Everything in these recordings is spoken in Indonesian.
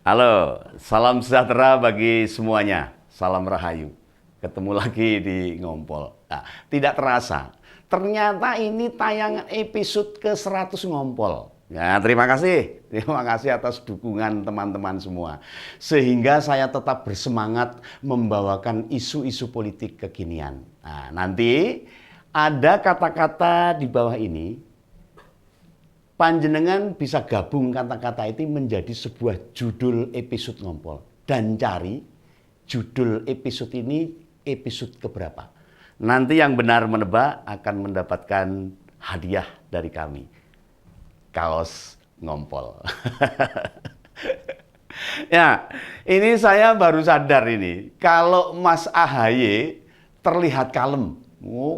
Halo, salam sejahtera bagi semuanya. Salam Rahayu. Ketemu lagi di Ngompol. Nah, tidak terasa, ternyata ini tayangan episode ke-100 Ngompol. Ya, terima kasih. Terima kasih atas dukungan teman-teman semua. Sehingga saya tetap bersemangat membawakan isu-isu politik kekinian. Nah, nanti ada kata-kata di bawah ini. Panjenengan bisa gabung kata-kata itu menjadi sebuah judul episode Ngompol. Dan cari judul episode ini episode keberapa. Nanti yang benar menebak akan mendapatkan hadiah dari kami. Kaos Ngompol. Ya, ini saya baru sadar ini. Kalau Mas AHY terlihat kalem. Oh,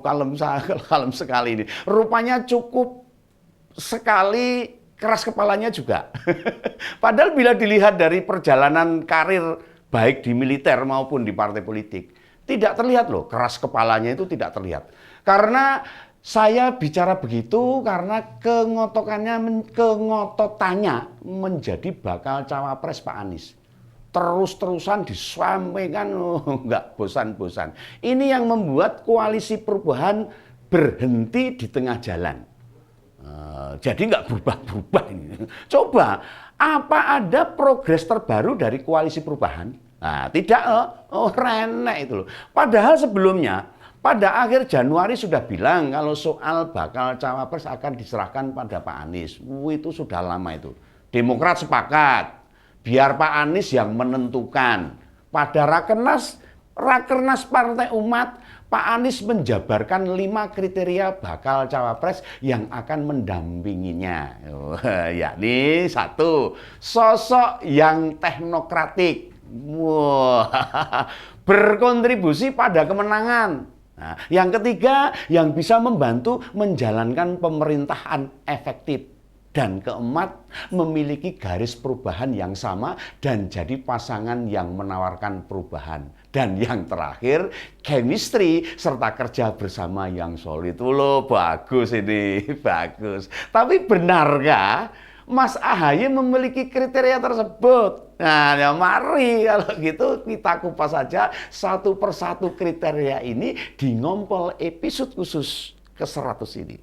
kalem sekali ini. Rupanya cukup sekali keras kepalanya juga. Padahal bila dilihat dari perjalanan karir baik di militer maupun di partai politik, tidak terlihat loh, keras kepalanya itu tidak terlihat. Karena saya bicara begitu karena kengototannya menjadi bakal cawapres Pak Anies. Terus-terusan disampaikan, nggak bosan-bosan. Ini yang membuat koalisi perubahan berhenti di tengah jalan. Jadi nggak berubah-berubah ini. Coba, apa ada progres terbaru dari koalisi perubahan? Nah, tidak, renek itu loh. Padahal sebelumnya, pada akhir Januari sudah bilang kalau soal bakal cawapres akan diserahkan pada Pak Anies. Itu sudah lama itu. Demokrat sepakat, biar Pak Anies yang menentukan. Pada Rakernas Partai Umat, Pak Anies menjabarkan 5 kriteria bakal cawapres yang akan mendampinginya. Yakni 1, sosok yang teknokratik. Berkontribusi pada kemenangan. Nah, yang ketiga, yang bisa membantu menjalankan pemerintahan efektif. Dan keempat, memiliki garis perubahan yang sama dan jadi pasangan yang menawarkan perubahan. Dan yang terakhir, chemistry serta kerja bersama yang solid. Loh, bagus ini, bagus. Tapi benarkah Mas AHY memiliki kriteria tersebut? Nah, ya mari kalau gitu kita kupas saja satu persatu kriteria ini di Ngompol episode khusus ke-100 ini.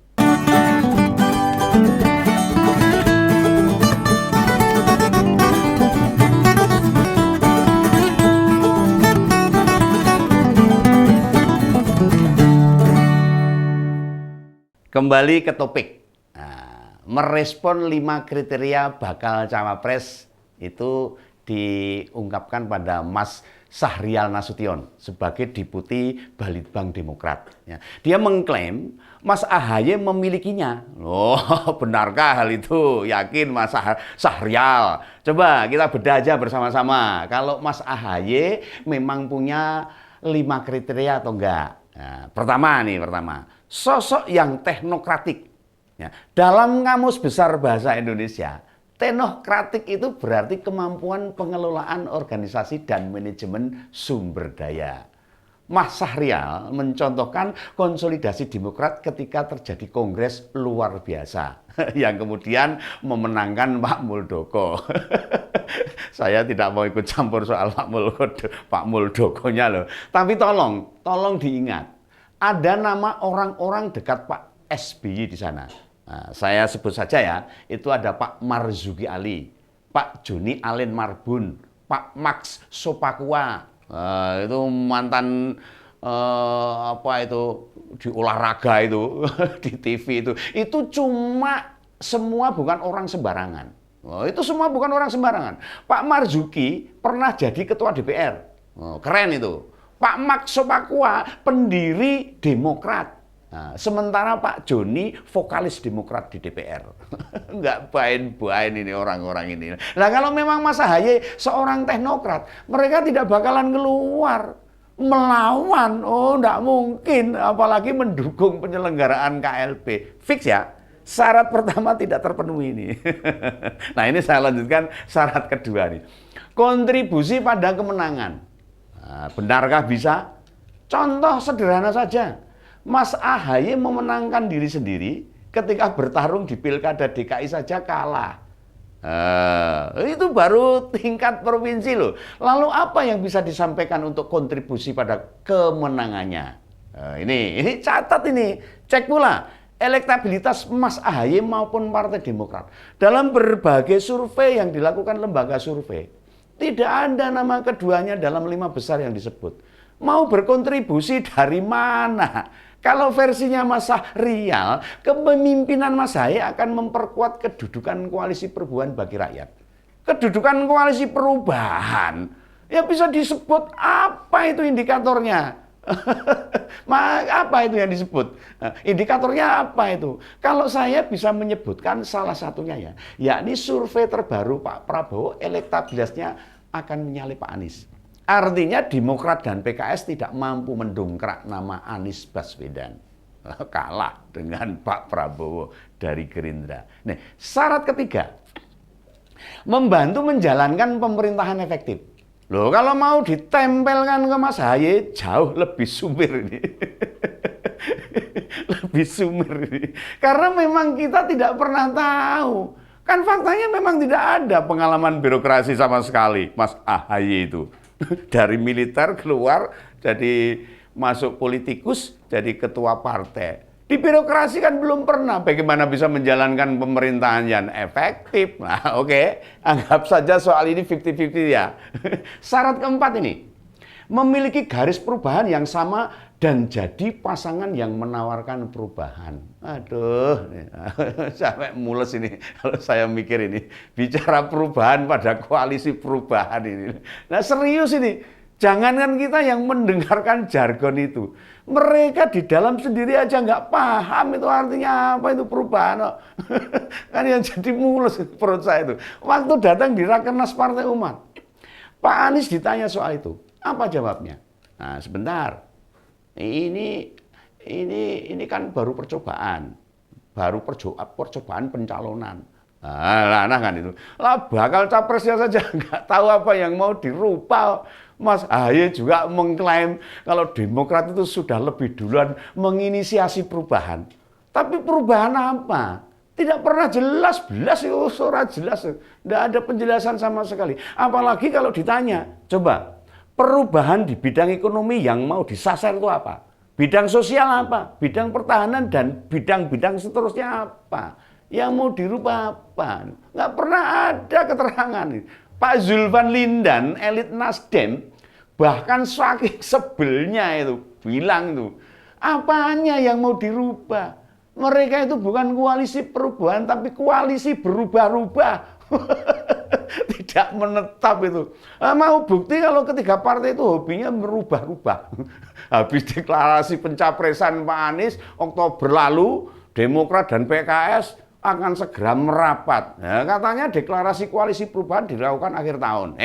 Kembali ke topik. Nah, merespon 5 kriteria bakal cawapres itu diungkapkan pada Mas Syahrial Nasution sebagai Deputi Balitbang Demokrat. Ya, dia mengklaim Mas AHY memilikinya. Oh, benarkah hal itu? Yakin Mas Syahrial? Coba kita bedah aja bersama-sama. Kalau Mas AHY memang punya 5 kriteria atau enggak? Nah, pertama, sosok yang teknokratik. Ya, dalam Kamus Besar Bahasa Indonesia, teknokratik itu berarti kemampuan pengelolaan organisasi dan manajemen sumber daya. Mas Syahrial mencontohkan konsolidasi Demokrat ketika terjadi kongres luar biasa yang kemudian memenangkan Pak Muldoko. Saya tidak mau ikut campur soal Pak Muldokonya loh. Tapi tolong diingat, ada nama orang-orang dekat Pak SBY di sana. Nah, saya sebut saja ya, itu ada Pak Marzuki Ali, Pak Joni Allen Marbun, Pak Max Sopakua, itu mantan di olahraga itu, di TV itu cuma semua bukan orang sembarangan. Itu semua bukan orang sembarangan. Pak Marzuki pernah jadi ketua DPR, keren itu. Pak Max Sopakua pendiri Demokrat. Nah, sementara Pak Joni vokalis Demokrat di DPR. Nggak bain-bain ini orang-orang ini. Nah, kalau memang Mas AHY seorang teknokrat, mereka tidak bakalan keluar melawan. Oh, nggak mungkin. Apalagi mendukung penyelenggaraan KLB. Fix ya. Syarat pertama tidak terpenuhi ini. Nah, ini saya lanjutkan syarat kedua nih. Kontribusi pada kemenangan. Nah, benarkah bisa? Contoh sederhana saja. Mas AHY memenangkan diri sendiri ketika bertarung di Pilkada DKI saja kalah. Itu baru tingkat provinsi loh. Lalu apa yang bisa disampaikan untuk kontribusi pada kemenangannya? Ini catat ini, cek pula elektabilitas Mas AHY maupun Partai Demokrat. Dalam berbagai survei yang dilakukan lembaga survei, tidak ada nama keduanya dalam 5 besar yang disebut. Mau berkontribusi dari mana? Kalau versinya Mas Sahrial, kepemimpinan Mas AHY akan memperkuat kedudukan koalisi perubahan bagi rakyat. Kedudukan koalisi perubahan, ya bisa disebut apa itu indikatornya? Apa itu yang disebut? Indikatornya apa itu? Kalau saya bisa menyebutkan salah satunya ya, yakni survei terbaru Pak Prabowo elektabilitasnya akan menyalip Pak Anies. Artinya Demokrat dan PKS tidak mampu mendongkrak nama Anies Baswedan. Kalah dengan Pak Prabowo dari Gerindra. Nah, syarat ketiga, membantu menjalankan pemerintahan efektif. Loh, kalau mau ditempelkan ke Mas AHY jauh lebih sumir ini. Lebih sumir ini. Karena memang kita tidak pernah tahu. Kan faktanya memang tidak ada pengalaman birokrasi sama sekali Mas AHY itu. Dari militer keluar jadi masuk politikus, jadi ketua partai. Di birokrasi kan belum pernah bagaimana bisa menjalankan pemerintahan yang efektif. Nah, oke, anggap saja soal ini 50-50 ya. Syarat keempat ini, memiliki garis perubahan yang sama dan jadi pasangan yang menawarkan perubahan. Aduh, sampai mules ini kalau saya mikir ini. Bicara perubahan pada koalisi perubahan ini. Nah serius ini, jangankan kita yang mendengarkan jargon itu. Mereka di dalam sendiri aja nggak paham itu artinya apa itu perubahan. Kan yang jadi mulus perut saya itu. Waktu datang di Rakernas Partai Umat, Pak Anies ditanya soal itu. Apa jawabnya? Nah sebentar, ini kan baru percobaan. Baru percobaan pencalonan. Nah kan itu. Lah bakal capresnya saja nggak tahu apa yang mau dirubah. Mas AHY juga mengklaim kalau Demokrat itu sudah lebih duluan menginisiasi perubahan. Tapi perubahan apa? Tidak pernah jelas, itu surat jelas. Tidak ada penjelasan sama sekali. Apalagi kalau ditanya, coba perubahan di bidang ekonomi yang mau disasar itu apa? Bidang sosial apa? Bidang pertahanan dan bidang-bidang seterusnya apa? Yang mau dirubah apa? Nggak pernah ada keterangan. Pak Zulfan Lindan, elit Nasdem, bahkan saking sebelnya itu, bilang itu, apanya yang mau dirubah? Mereka itu bukan koalisi perubahan, tapi koalisi berubah-ubah. Tidak menetap itu. Mau bukti kalau ketiga partai itu hobinya merubah-ubah. Habis deklarasi pencapresan Pak Anies, Oktober lalu, Demokrat dan PKS akan segera merapat. Nah, katanya deklarasi koalisi perubahan dilakukan akhir tahun.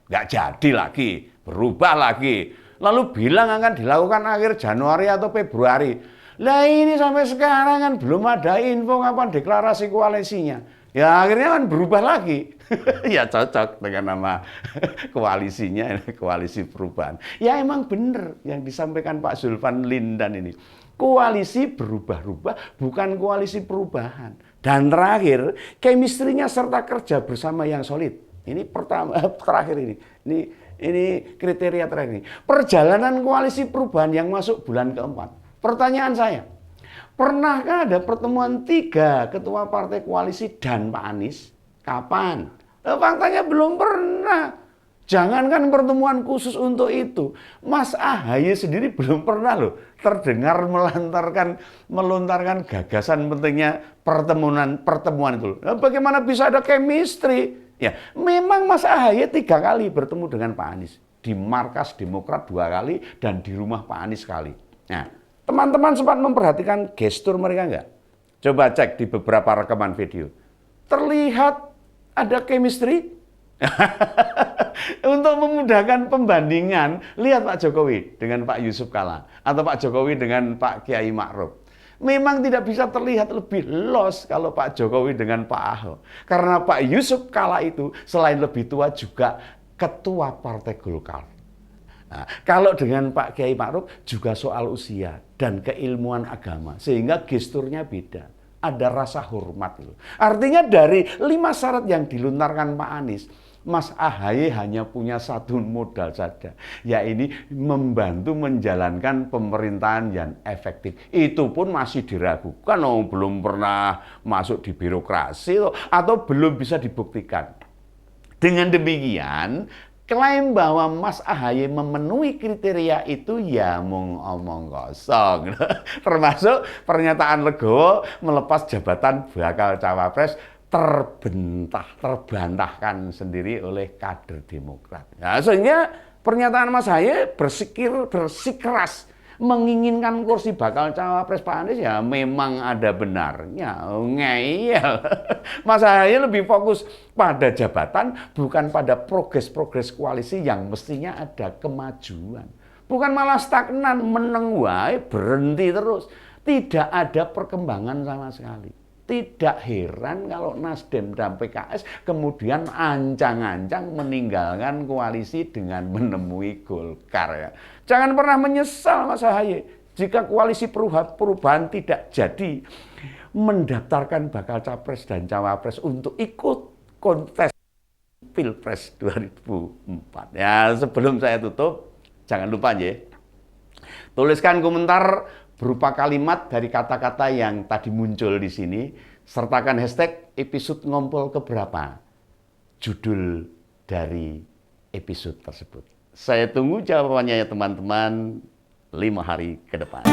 Nggak jadi lagi, berubah lagi. Lalu bilang akan dilakukan akhir Januari atau Februari. Lah ini sampai sekarang kan belum ada info kapan deklarasi koalisinya. Ya akhirnya kan berubah lagi. Ya cocok dengan nama koalisinya, koalisi perubahan. Ya emang benar yang disampaikan Pak Zulfan Lindan ini. Koalisi berubah-ubah, bukan koalisi perubahan. Dan terakhir, chemistry-nya serta kerja bersama yang solid. Ini pertama, terakhir ini. Ini kriteria terakhir ini. Perjalanan koalisi perubahan yang masuk bulan keempat. Pertanyaan saya, pernahkah ada pertemuan 3 ketua partai koalisi dan Pak Anies? Kapan? Faktanya belum pernah. Jangankan pertemuan khusus untuk itu, Mas AHY sendiri belum pernah loh terdengar melontarkan gagasan pentingnya pertemuan itu. Nah, bagaimana bisa ada chemistry? Ya, memang Mas AHY 3 kali bertemu dengan Pak Anies di markas Demokrat 2 kali dan di rumah Pak Anies sekali. Nah, teman-teman sempat memperhatikan gestur mereka enggak? Coba cek di beberapa rekaman video. Terlihat ada chemistry. Untuk memudahkan pembandingan, lihat Pak Jokowi dengan Pak Yusuf Kalla atau Pak Jokowi dengan Pak Kiai Ma'ruf. Memang tidak bisa terlihat lebih los kalau Pak Jokowi dengan Pak Ahok. Karena Pak Yusuf Kalla itu selain lebih tua juga ketua Partai Golkar. Nah, kalau dengan Pak Kiai Ma'ruf juga soal usia dan keilmuan agama, sehingga gesturnya beda. ada rasa hormat itu. Artinya dari 5 syarat yang dilontarkan Pak Anies, Mas AHY hanya punya satu modal saja, yaitu membantu menjalankan pemerintahan yang efektif. Itu pun masih diragukan, belum pernah masuk di birokrasi atau belum bisa dibuktikan. Dengan demikian, klaim bahwa Mas AHY memenuhi kriteria itu ya omong kosong. Termasuk pernyataan Legowo melepas jabatan bakal cawapres terbantahkan sendiri oleh kader Demokrat. Nah, sehingga pernyataan Mas AHY bersikeras menginginkan kursi bakal cawapres Pak Anies ya memang ada benarnya. Ngeyel. Mas AHY lebih fokus pada jabatan, bukan pada progres-progres koalisi yang mestinya ada kemajuan. Bukan malah stagnan, meneng wae, berhenti terus. Tidak ada perkembangan sama sekali. Tidak heran kalau Nasdem dan PKS kemudian ancang-ancang meninggalkan koalisi dengan menemui Golkar ya. Jangan pernah menyesal Mas AHY jika koalisi perubahan tidak jadi mendaftarkan bakal capres dan cawapres untuk ikut kontes Pilpres 2004. Ya, sebelum saya tutup, jangan lupa ya, tuliskan komentar berupa kalimat dari kata-kata yang tadi muncul di sini, sertakan hashtag episode ngompol keberapa, judul dari episode tersebut. Saya tunggu jawabannya ya teman-teman 5 hari ke depan.